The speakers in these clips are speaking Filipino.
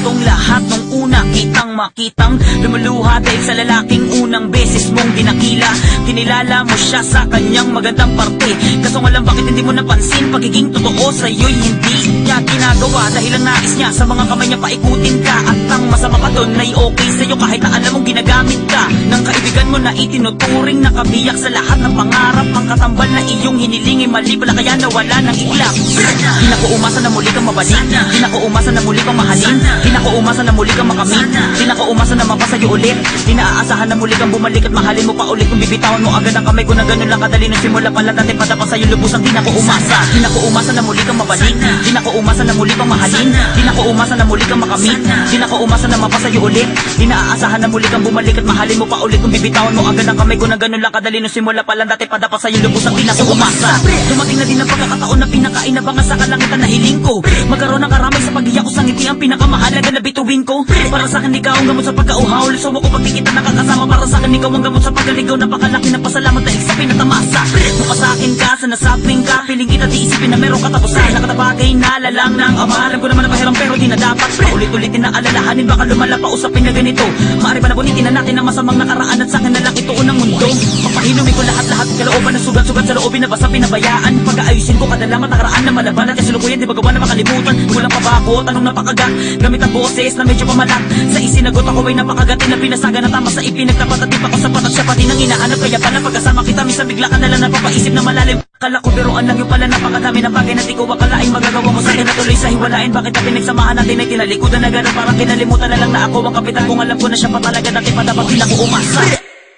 tong lahat nung una kitang makitang lumuluha dahil sa lalaking unang beses mong dinakila. Kinilala mo siya sa kanyang magandang parte, kaso nga lang bakit hindi mo napansin pagiging totoo sa'yo'y hindi niya ginagawa dahil ang nais niya sa mga kamay niya paikutin ka. At ang masama pa doon ay okay sa'yo kahit na alam mong ginagamit ka ng kaibigan mo na itinuturing na kabiyak sa lahat ng pangarap. Ang katambal na iyong hiniling ay mali pala kaya nawala ng iglap. Di na ko umasa na muli kang mabalik, di na ko umasa na muli kang mahalin, di na ko umasa na muli kang makamit, di na ko umasa na mapasa'yo ulit, di na aasahan na muli kang bumalik at mahalin mo pa ulit. Kung bibitawan mo agad ang kamay ko na ganun lang kadali nung simula pala dati padapa sa'yo lubusang. Di na ko umasa, di na ko umasa na muli kang mabalik, di na ko umasa na muli kang mahalin, di na ko umasa na muli kang makamit, di na ko umasa na mapasa'yo ulit, di na aasahan na muli kang bumalik at mahalin mo pa ulit. Kung bibitawan mo agad ang kamay ko na ganun lang kadali nung simula pala dati padapa sa'yo lubusang. Di na ko umasa. Dumating na din ang pagkakataon na pinakainabangan sa kalangitan na hiling ko, magkaroon ng karamay sa pag-iyak ko sa ngiti ang pinakamahalaga na bituin ko. Para sa akin ikaw ang gamot sa pagkauhaw, lisaw ako pag di kita nakakasama. Para sa akin ikaw ang gamot sa pagkaligaw, napakalaki na pasalamat dahil sa pinatamasa. Mukha sa akin ka, sa nasaping ka, piling kita di isipin na meron katapusan. Nakatabagay na lalang ng ama, alam ko naman na mahirang pero di na dapat paulit-ulitin na alalahanin, baka lumala pa usapin na ganito. Maaari ba na bunitin na natin ang masamang nakaraan at sa akin na lang ito unang mundo. Papahinumin ko lahat-lahat kalooban na sugat-sugat sa loobin na basta pinabayaan. Pag-aayusin ko kada lamang nakaraan na malaban at kasalukuyan di ba gawa na makalimutan. Walang pa ba ako, tanong napakagat, gamit ang boses na medyo pamalat. Sa isinagot ako ay napakagatin na pinasaga na tama sa ipinagtapat at di pa ko sapat at siya pati nang hinahanap. Kaya pala pagkasama kita minsan bigla ka na lang napapaisip na malalim. Kala ko biruan lang yung pala napakadami ng bagay na di ko akalain magagawa mo sa akin na tuloy sa hiwalain. Bakit na pinagsamahan natin ay tinalikudan na gano'n, parang kinalimutan na lang na ako ang kapitan kung alam ko na siya pa talaga dati pa dapat di na ko umasa.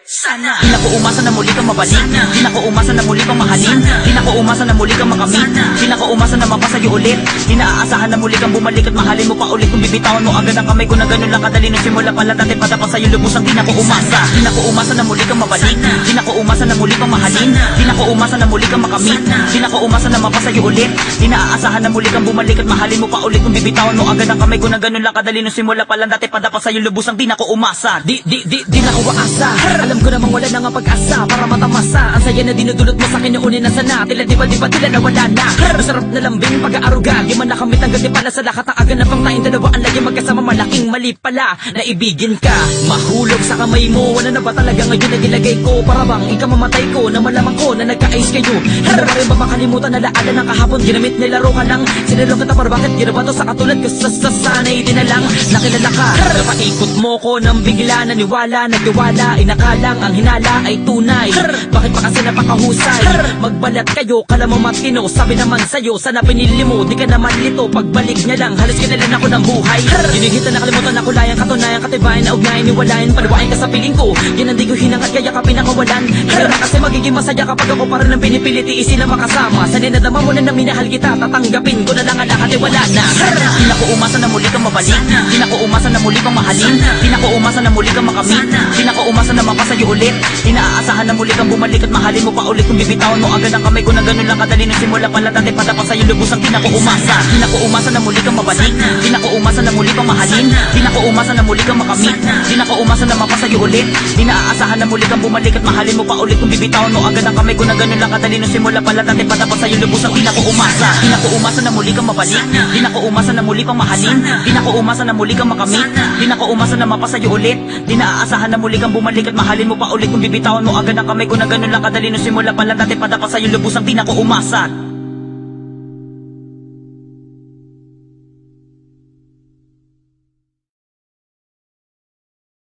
Sana di na ko umasa na muli kang mabalik, di na ko umasa na muli kang mahalin, di na ko umasa na muli kang makamit, di na ko umasa na mapasa'yo ulit, di na aasahan na muli kang bumalik at mahalin mo pa ulit. Kung bibitawan mo agad ang kamay ko na ganun lang kadali nung simula pala dati padapa sa'yo lubusang. Di na ko umasa, di na ko umasa na muli kang mabalik, di na ko umasa na muli kang mahalin, di na ko umasa na muli kang makamit, di na ko umasa na mapasa'yo ulit, di na aasahan na muli kang bumalik at mahalin mo pa ulit. Kung bibitawan mo agad ang kamay ko na ganun lang kadali nung simula pala dati padapa sa'yo lubusang. Di na ko umasa, di na ko aasa. Alam ko namang wala na nga pag-asa para matamasa. Ang saya na dinudulot mo sa akin noon na sana. Tila di ba tila na wala na. Masarap na lambing pag-aaruga, di man nakamit ang ganti pala sa lahat ang aga na pang tayong dalawa ang lagi magkasama. Malaking mali pala na ibigin ka, mahulog sa kamay mo. Wala na ba talaga ngayon na gilagay ko? Para bang ikaw mamatay ko na malamang ko na nagka-ice kayo. Hindi pa rin ba makalimutan na laala ng kahapon? Ginamit nilaro ka lang, sinalong kita para bakit ginawa to sa katulad ko sa sanay din na lang. Nakilala ka, napaikot mo ko nang bigla naniwala, nagtiwala, inakalang ang hinala ay tunay. Bakit pa kasi napakahusay? Magbalat kayo, kala mo matino. Sabi naman sa'yo, sana pinili mo, di ka naman lito. Pagbalik niya lang, halos kinalan ako ng buhay. Ginigita nakalimutan ako layang katunayan, katibayan na ugnayan, niwalayan, paliwain ka sa piling ko. Yan ang di ko hinangat kaya ka pinakawalan. Kaya na kasi magiging masaya kapag ako pa rin ang pinipilit iisin na makasama. Sa dinadama mo na na minahal kita, tatanggapin ko na lang ang lahat, wala na. Di na ko umasa na muli kang mabalik, di na ko umasa na muli kang mahalin, di na ko umasa na muli kang makamit, di na ko umasa na mapasa'yo ulit, di na aasahan na muli kang bumalik at mahalin mo pa ulit. Kung bibitawan mo agad ang kamay ko na ganun lang kadali nung simula pala dati padapa sa'yo lubusang. Di na ko umasa, di na ko umasa na muli kang mabalik, di na ko umasa na muli kang mahalin, di na ko umasa na muli kang makamit, di na ko umasa na mapasa'yo ulit, di na aasahan na muli kang bumalik at mahalin mo pa ulit. Kung bibitawan mo agad ang kamay ko na ganun lang kadali nung simula pala dati padapa sa'yo lubusang. Di na ko umasa, di na ko umasa na muli kang mabalik, di na ko umasa na muli kang mahalin, di na ko umasa na muli kang makamit, di na ko umasa na mapasa'yo ulit, di na aasahan na muli kang bumalik at mahalin mo pa ulit. Kung bibitawan mo agad ang kamay ko na ganun lang kadali nung simula pala dati padapa sa'yo lubusang. Di na ko umasa.